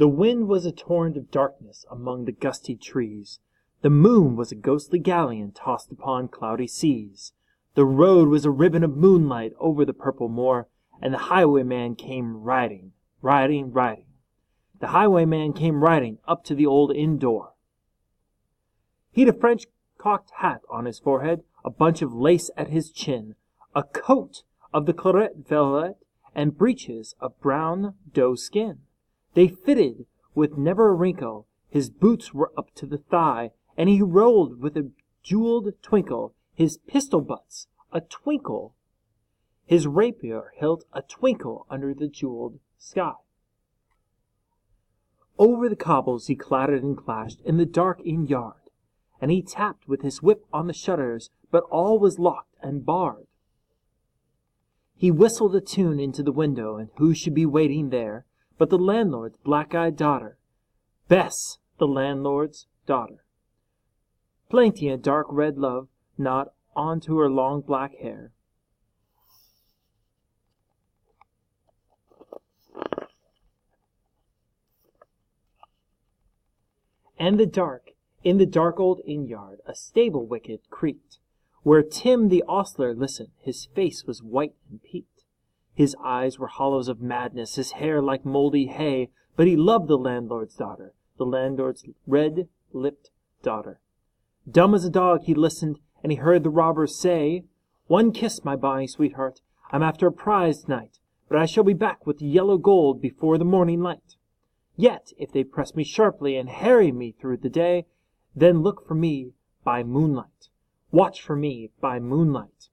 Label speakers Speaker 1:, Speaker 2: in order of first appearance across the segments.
Speaker 1: The wind was a torrent of darkness among the gusty trees. The moon was a ghostly galleon tossed upon cloudy seas. The road was a ribbon of moonlight over the purple moor, and the highwayman came riding, riding, riding. The highwayman came riding up to the old inn door. He'd a French cocked hat on his forehead, a bunch of lace at his chin, a coat of the claret velvet, and breeches of brown doe skin. They fitted with never a wrinkle, his boots were up to the thigh, and he rolled with a jeweled twinkle, his pistol butts a twinkle, his rapier hilt a twinkle under the jeweled sky. Over the cobbles he clattered and clashed in the dark inn yard, and he tapped with his whip on the shutters, but all was locked and barred. He whistled a tune into the window, and who should be waiting there but the landlord's black-eyed daughter, Bess, the landlord's daughter. Planting a dark red love knot onto her long black hair. And in the dark old inn yard, a stable wicket creaked, where Tim the ostler listened. His face was white and peaked. His eyes were hollows of madness, his hair like mouldy hay, but he loved the landlord's daughter, the landlord's red-lipped daughter. Dumb as a dog he listened, and he heard the robbers say, "One kiss, my bonny sweetheart. I'm after a prize tonight, but I shall be back with the yellow gold before the morning light. Yet, if they press me sharply and harry me through the day, then look for me by moonlight. Watch for me by moonlight.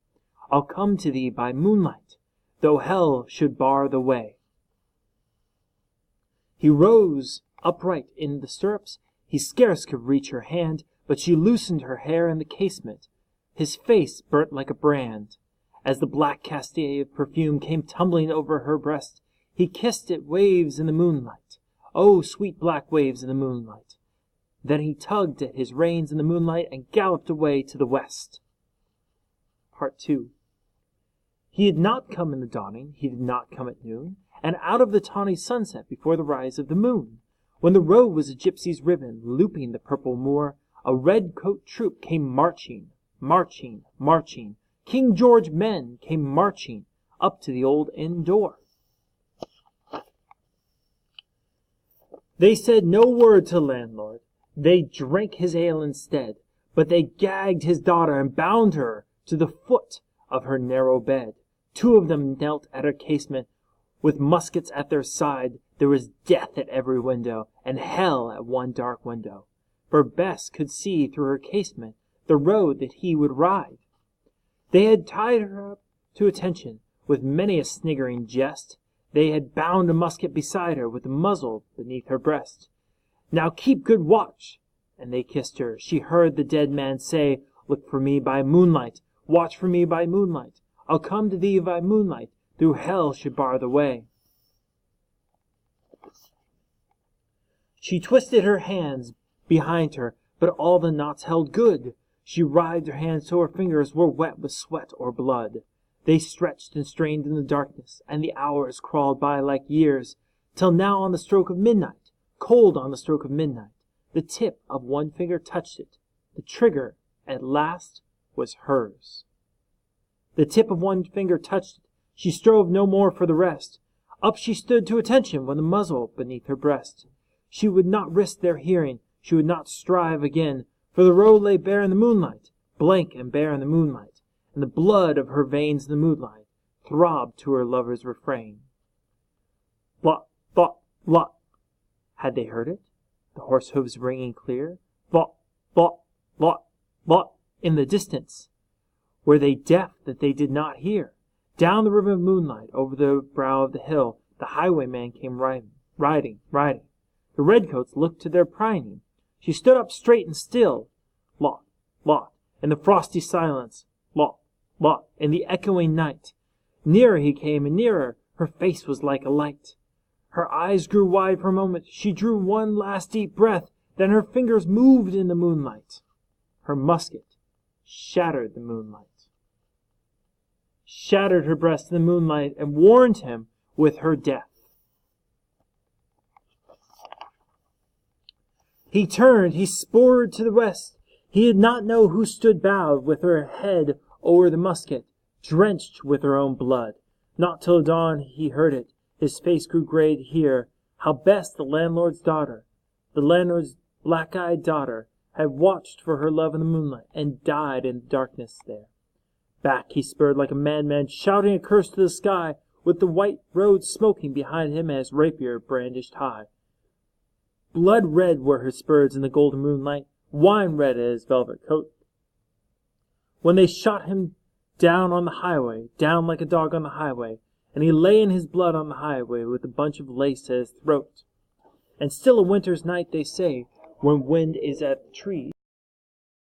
Speaker 1: I'll come to thee by moonlight, though hell should bar the way." He rose upright in the stirrups. He scarce could reach her hand, but she loosened her hair in the casement. His face burnt like a brand. As the black cascade of perfume came tumbling over her breast, he kissed it waves in the moonlight. Oh, sweet black waves in the moonlight. Then he tugged at his reins in the moonlight and galloped away to the west. Part 2. He did not come in the dawning, he did not come at noon, and out of the tawny sunset before the rise of the moon. When the road was a gypsy's ribbon, looping the purple moor, a red-coat troop came marching, marching, marching. King George men came marching up to the old inn door. They said no word to the landlord. They drank his ale instead, but they gagged his daughter and bound her to the foot of her narrow bed. Two of them knelt at her casement with muskets at their side. There was death at every window, and hell at one dark window. For Bess could see through her casement the road that he would ride. They had tied her up to attention with many a sniggering jest. They had bound a musket beside her with the muzzle beneath her breast. "Now keep good watch," and they kissed her. She heard the dead man say, "Look for me by moonlight, watch for me by moonlight. I'll come to thee by moonlight, though hell should bar the way." She twisted her hands behind her, but all the knots held good. She writhed her hands till her fingers were wet with sweat or blood. They stretched and strained in the darkness, and the hours crawled by like years, till now on the stroke of midnight, cold on the stroke of midnight, the tip of one finger touched it. The trigger, at last, was hers. The tip of one finger touched it. She strove no more for the rest. Up she stood to attention when the muzzle beneath her breast. She would not risk their hearing. She would not strive again, for the road lay bare in the moonlight, blank and bare in the moonlight, and the blood of her veins in the moonlight throbbed to her lover's refrain. Blot, blot, blot. Had they heard it? The horse hooves ringing clear? Blot, blot, blot, blot. In the distance. Were they deaf that they did not hear? Down the river of moonlight, over the brow of the hill, the highwayman came riding, riding, riding. The redcoats looked to their pining. She stood up straight and still. Lot, lot, in the frosty silence. Lot, lot, in the echoing night. Nearer he came, and nearer. Her face was like a light. Her eyes grew wide for a moment. She drew one last deep breath. Then her fingers moved in the moonlight. Her musket shattered the moonlight. Shattered her breast in the moonlight, and warned him with her death. He turned, he spurred to the west. He did not know who stood bowed, with her head o'er the musket, drenched with her own blood. Not till dawn he heard it. His face grew grey to hear how Bess, the landlord's black-eyed daughter, had watched for her love in the moonlight, and died in the darkness there. Back he spurred like a madman, shouting a curse to the sky, with the white road smoking behind him and his rapier brandished high. Blood red were his spurs in the golden moonlight, wine red his velvet coat. When they shot him down on the highway, down like a dog on the highway, and he lay in his blood on the highway with a bunch of lace at his throat. And still a winter's night, they say, when wind is at the trees,